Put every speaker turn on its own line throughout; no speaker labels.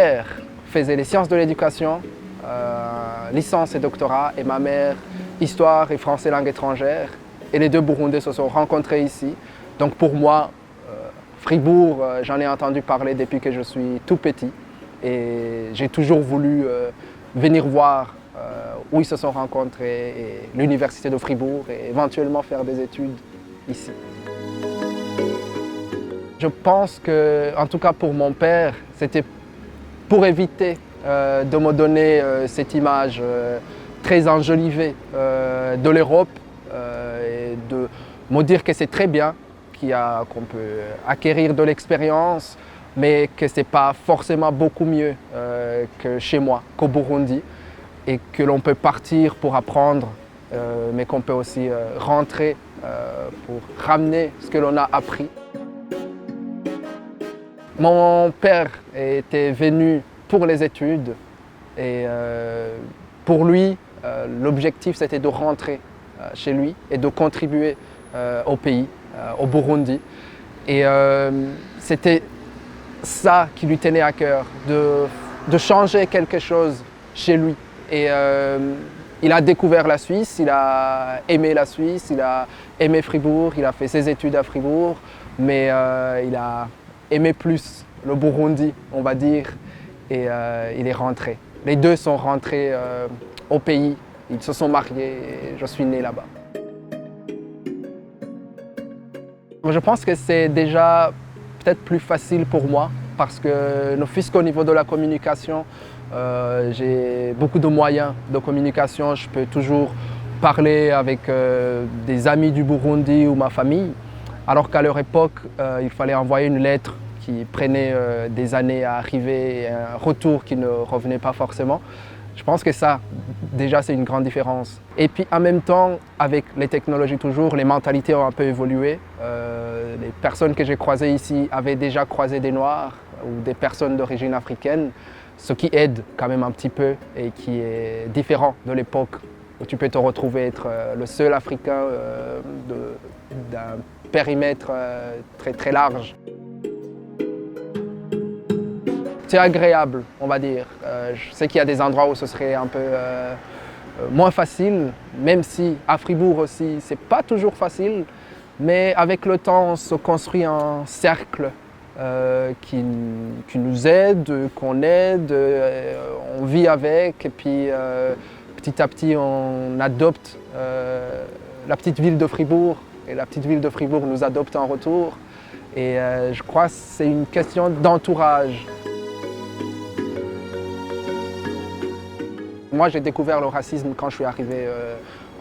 père faisait les sciences de l'éducation, licence et doctorat, et ma mère, histoire et français langue étrangère. Et les deux Burundais se sont rencontrés ici. Donc pour moi, Fribourg, j'en ai entendu parler depuis que je suis tout petit. Et j'ai toujours voulu venir voir où ils se sont rencontrés, et l'université de Fribourg, et éventuellement faire des études ici. Je pense que, en tout cas pour mon père, c'était pour éviter de me donner cette image très enjolivée de l'Europe et de me dire que c'est très bien, qu'on peut acquérir de l'expérience, mais que ce n'est pas forcément beaucoup mieux que chez moi, qu'au Burundi, et que l'on peut partir pour apprendre, mais qu'on peut aussi rentrer pour ramener ce que l'on a appris. Mon père était venu pour les études et pour lui, l'objectif c'était de rentrer chez lui et de contribuer au pays, au Burundi. Et c'était ça qui lui tenait à cœur, de changer quelque chose chez lui. Et il a découvert la Suisse, il a aimé la Suisse, il a aimé Fribourg, il a fait ses études à Fribourg, mais il a aimé plus le Burundi, on va dire, et il est rentré. Les deux sont rentrés au pays, ils se sont mariés et je suis né là-bas. Je pense que c'est déjà peut-être plus facile pour moi parce que ne fût-ce qu'au niveau de la communication, j'ai beaucoup de moyens de communication. Je peux toujours parler avec des amis du Burundi ou ma famille, alors qu'à leur époque, il fallait envoyer une lettre qui prenait des années à arriver et un retour qui ne revenait pas forcément. Je pense que ça, déjà, c'est une grande différence. Et puis, en même temps, avec les technologies toujours, les mentalités ont un peu évolué. Les personnes que j'ai croisées ici avaient déjà croisé des Noirs ou des personnes d'origine africaine, ce qui aide quand même un petit peu et qui est différent de l'époque où tu peux te retrouver être le seul Africain d'un périmètre très, très large. C'est agréable, on va dire. Je sais qu'il y a des endroits où ce serait un peu moins facile, même si à Fribourg aussi, c'est pas toujours facile. Mais avec le temps, on se construit un cercle qui nous aide, qu'on aide, on vit avec. Et puis petit à petit, on adopte la petite ville de Fribourg. Et la petite ville de Fribourg nous adopte en retour. Et je crois que c'est une question d'entourage. Moi, j'ai découvert le racisme quand je suis arrivé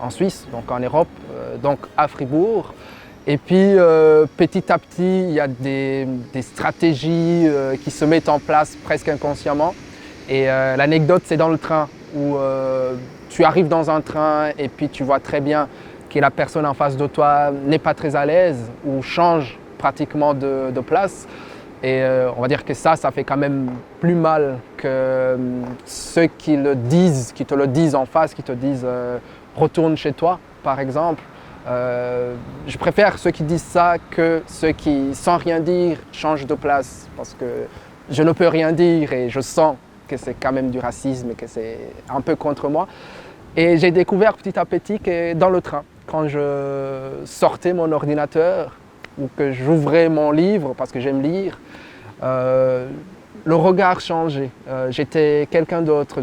en Suisse, donc en Europe, donc à Fribourg. Et puis, petit à petit, il y a des stratégies qui se mettent en place presque inconsciemment. Et l'anecdote, c'est dans le train, où tu arrives dans un train et puis tu vois très bien que la personne en face de toi n'est pas très à l'aise ou change pratiquement de place. Et on va dire que ça fait quand même plus mal que ceux qui te le disent en face, qui te disent retourne chez toi, par exemple. Je préfère ceux qui disent ça que ceux qui, sans rien dire, changent de place. Parce que je ne peux rien dire et je sens que c'est quand même du racisme et que c'est un peu contre moi. Et j'ai découvert petit à petit que dans le train, quand je sortais mon ordinateur, ou que j'ouvrais mon livre, parce que j'aime lire, le regard changeait. J'étais quelqu'un d'autre.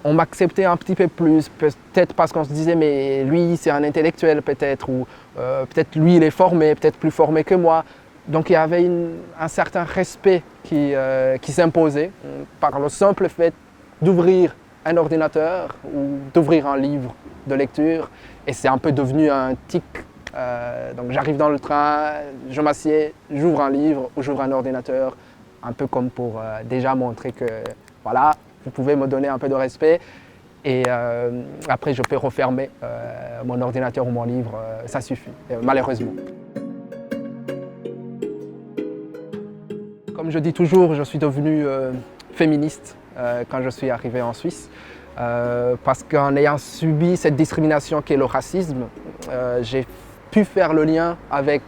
On m'acceptait un petit peu plus, peut-être parce qu'on se disait mais lui c'est un intellectuel peut-être, ou peut-être lui il est formé, peut-être plus formé que moi. Donc il y avait un certain respect qui s'imposait par le simple fait d'ouvrir un ordinateur ou d'ouvrir un livre de lecture. Et c'est un peu devenu un tic. Donc j'arrive dans le train, je m'assieds, j'ouvre un livre ou j'ouvre un ordinateur, un peu comme pour déjà montrer que voilà, vous pouvez me donner un peu de respect. Et après je peux refermer mon ordinateur ou mon livre, ça suffit, malheureusement. Comme je dis toujours, je suis devenu féministe quand je suis arrivé en Suisse. Parce qu'en ayant subi cette discrimination qu'est le racisme, j'ai pu faire le lien avec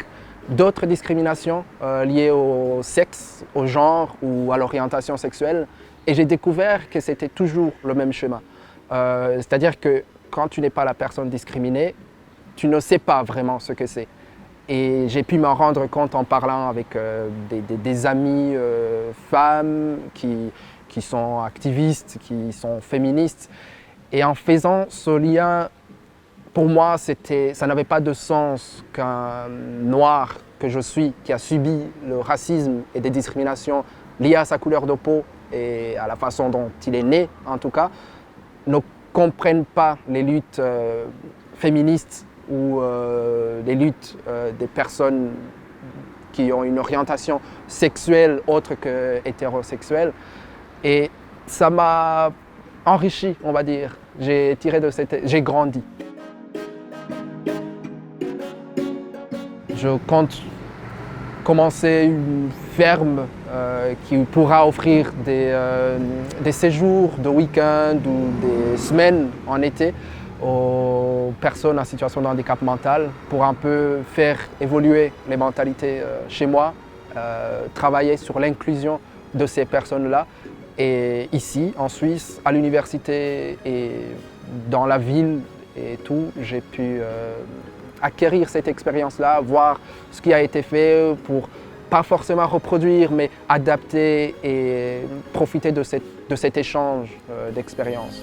d'autres discriminations liées au sexe, au genre ou à l'orientation sexuelle. Et j'ai découvert que c'était toujours le même schéma. C'est-à-dire que quand tu n'es pas la personne discriminée, tu ne sais pas vraiment ce que c'est. Et j'ai pu m'en rendre compte en parlant avec des amis femmes qui sont activistes, qui sont féministes. Et en faisant ce lien, pour moi, ça n'avait pas de sens qu'un noir que je suis, qui a subi le racisme et des discriminations liées à sa couleur de peau et à la façon dont il est né, en tout cas, ne comprenne pas les luttes féministes ou les luttes des personnes qui ont une orientation sexuelle autre que hétérosexuelle. Et ça m'a enrichi, on va dire. J'ai grandi. Je compte commencer une ferme qui pourra offrir des séjours de week-end ou des semaines en été aux personnes en situation de handicap mental pour un peu faire évoluer les mentalités chez moi, travailler sur l'inclusion de ces personnes-là. Et ici, en Suisse, à l'université et dans la ville et tout, j'ai pu acquérir cette expérience-là, voir ce qui a été fait pour pas forcément reproduire, mais adapter et profiter de cet échange d'expériences.